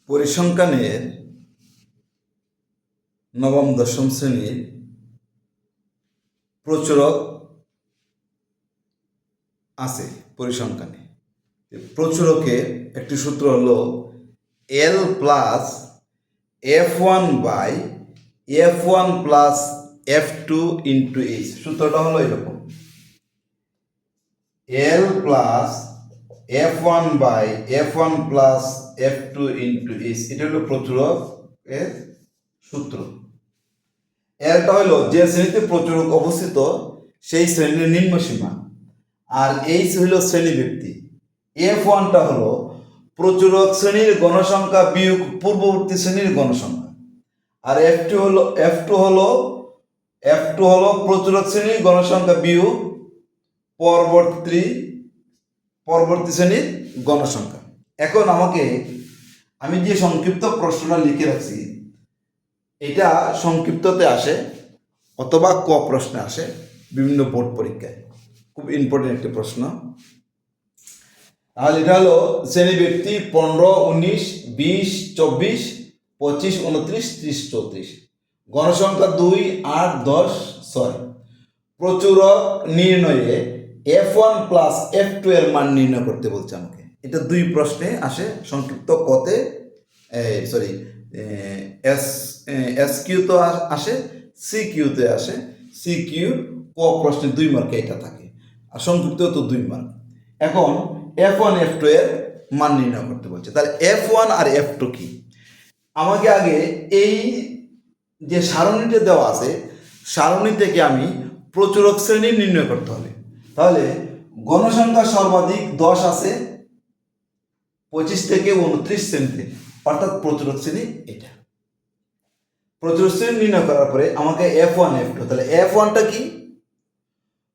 পরিসংখ্যানের নবম দশম শ্রেণীর প্রচুরক আছে। পরিসংখ্যানে প্রচুরকের একটি সূত্র হলো L plus F1 by F1 plus F2 into H. সূত্রটা হলো এরকম, L plus F1 by F1 plus F2 into H. এটা হলো প্রচুরকের সূত্র। এলটা হলো যে শ্রেণীতে প্রচুরক অবস্থিত সেই শ্রেণীর নিম্ন সীমা, আর এইচ হইল শ্রেণী ব্যক্তি। F1টা হলো প্রচুরক শ্রেণীর গণসংখ্যা বিয়োগ পূর্ববর্তী শ্রেণীর গণসংখ্যা, আর F2 হলো প্রচুরক শ্রেণীর গণসংখ্যা বিয়োগ পরবর্তী শ্রেণীর গণসংখ্যা। এখন আমি যে সংক্ষিপ্ত প্রশ্নটা লিখে রাখছি, এটা সংক্ষিপ্ততে আসে অথবা ক প্রশ্নে আসে বিভিন্ন বোর্ড পরীক্ষায়। খুব ইম্পর্টেন্ট একটি প্রশ্ন। তাহলে এটা হলো শ্রেণী ব্যক্তি 15, 19, 20, 24, 25, 29, 30, 34, গণসংখ্যা 2, 8, 10, 6। প্রচুরক নির্ণয়ে F1 প্লাস F2 এর মান নির্ণয় করতে বলছে আমাকে। এটা দুই প্রশ্নে আসে, সংক্ষিপ্ত কতে এস কিউতে আসে, সি কিউতে আসে। সি কিউ ক প্রশ্নে 2 মার্কে এটা থাকে, আর সংক্ষিপ্ত তো 2 মার্ক। এখন F1 F2 এর মান নির্ণয় করতে বলছে। তাহলে F1 আর F2 কি? আমাকে আগে এই যে সারণীতে দেওয়া আছে, সারণী থেকে আমি প্রচুরক শ্রেণী নির্ণয় করতে হবে। তাহলে গণসংখ্যা সর্বাধিক 10 আছে 25 থেকে 29 শ্রেণীতে, অর্থাৎ প্রচুরক শ্রেণী এটা। প্রচুরক শ্রেণী নির্ণয় করার পরে আমাকে F1 F2, তাহলে F1টা কি?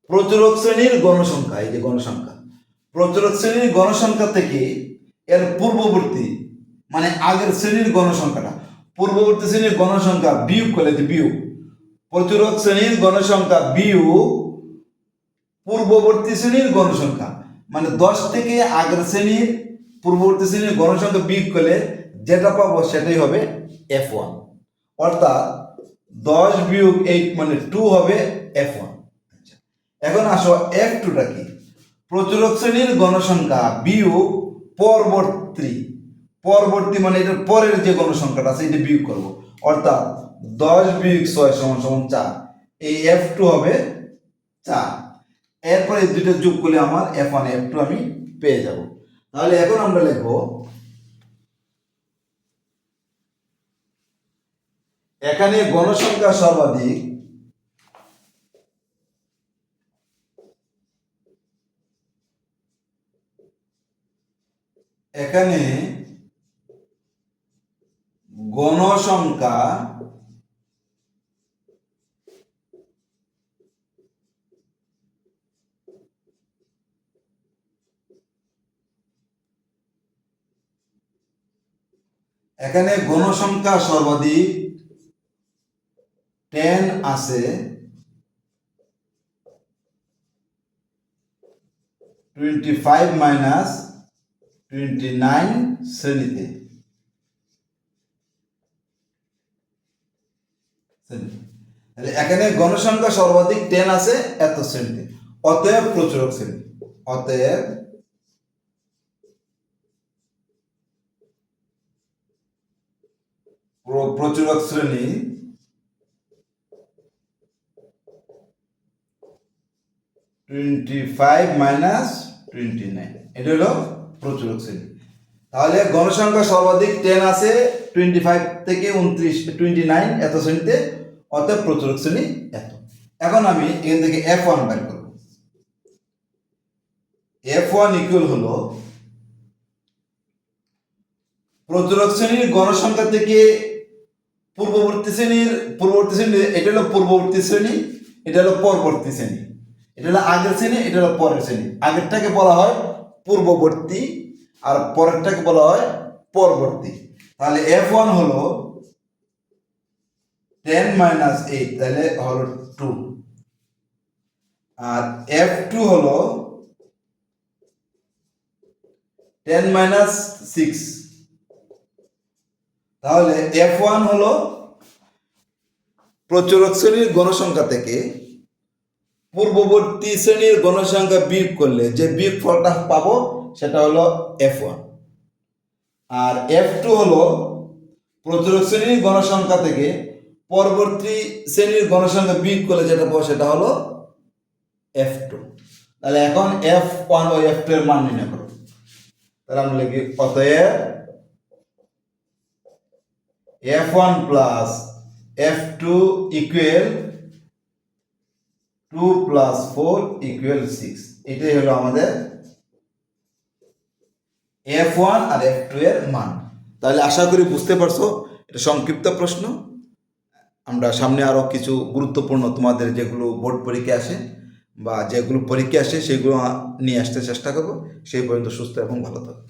প্রচুরক শ্রেণীর গণসংখ্যা। এই যে গণসংখ্যা, প্রচুরক শ্রেণীর গণসংখ্যা থেকে এর পূর্ববর্তী মানে আগের শ্রেণীর গণসংখ্যাটা, পূর্ববর্তী শ্রেণীর গণসংখ্যা বিয়োগ করলে বিয়োগ প্রচুরক শ্রেণীর গণসংখ্যা বিয়োগ পূর্ববর্তী শ্রেণীর গণসংখ্যা, মানে 10 থেকে আগের শ্রেণীর পূর্ববর্তী শ্রেণীর গণসংখ্যা বিয়োগ করলে যেটা পাবো সেটাই হবে F1। অর্থাৎ 10 বিয়োগ 8 মানে 2 হবে F1। এখন আসো F2টা কি? প্রচুরক শ্রেণীর গণসংখ্যা বিয়োগ পরবর্তী মানে এটার পরের যে গণসংখ্যাটা আছে এটা বিয়োগ করব, অর্থাৎ 10 বিয়োগ 6 সমান 4। এই F2 হবে 4। এরপরে এই দুটো যোগ করলে আমার F1 F2 আমি পেয়ে যাব। তাহলে এখন আমরা লিখব এখানে গণসংখ্যা সর্বাধিক এখানে গণসংখ্যা সর্বাধিক 10 আছে 25 মাইনাস 29 শ্রেণীতে। এখানে গণসংখ্যা সর্বাধিক 10 আছে এত শ্রেণীতে, অতএব প্রচুরক শ্রেণী। অতএব প্রচুরক শ্রেণী -25 এটা হলো প্রচুরক শ্রেণী। তাহলে গণসংখ্যা সর্বাধিক 10 আছে 25 থেকে 29 এত শ্রেণীতে, অতএব প্রচুরক শ্রেণী এত। এখন আমি এখান থেকে F1 বের করব। F1 ইকুয়াল হলো প্রচুরক শ্রেণীর গণসংখ্যা থেকে পূর্ববর্তী শ্রেণী, এটা হলো পূর্ববর্তী শ্রেণী, এটা হলো পরবর্তী শ্রেণী, এটা হলো আগের শ্রেণী, এটা হলো পরের শ্রেণী। আগেরটাকে বলা হয় পূর্ববর্তী আর পরেরটাকে বলা হয় পরবর্তী। তাহলে F1 হলো 10 মাইনাস 8, তাহলে হলো 2, আর F2 হলো 10 মাইনাস 6, তাহলে F1 হলো প্রচুরক শ্রেণীর গণসংখ্যা থেকে পূর্ববর্তী শ্রেণীর গণসংখ্যা বিয়োগ করলে যে বিয়োগফলটা পাবো সেটা হলো F1। আর F2 হলো প্রচুরক শ্রেণীর গণসংখ্যা থেকে পরবর্তী শ্রেণীর গণসংখ্যা বিয়োগ করলে যেটা পাবো সেটা হলো F2। তাহলে এখন F1 ও F2 এর মান নির্ণয় করো। তাহলে আমরা লিখি অতএব F1 plus F2 equal 2 plus 4 equal 6। এটাই হলো আমাদের F1 আর F2 এর মান। তাহলে আশা করি বুঝতে পারছো, এটা সংক্ষিপ্ত প্রশ্ন। আমরা সামনে আরো কিছু গুরুত্বপূর্ণ তোমাদের যেগুলো বোর্ড পরীক্ষা আসে বা যেগুলো পরীক্ষা আসে সেগুলো নিয়ে আসতে চেষ্টা করবো। সেই পর্যন্ত সুস্থ এবং ভালো থাকো।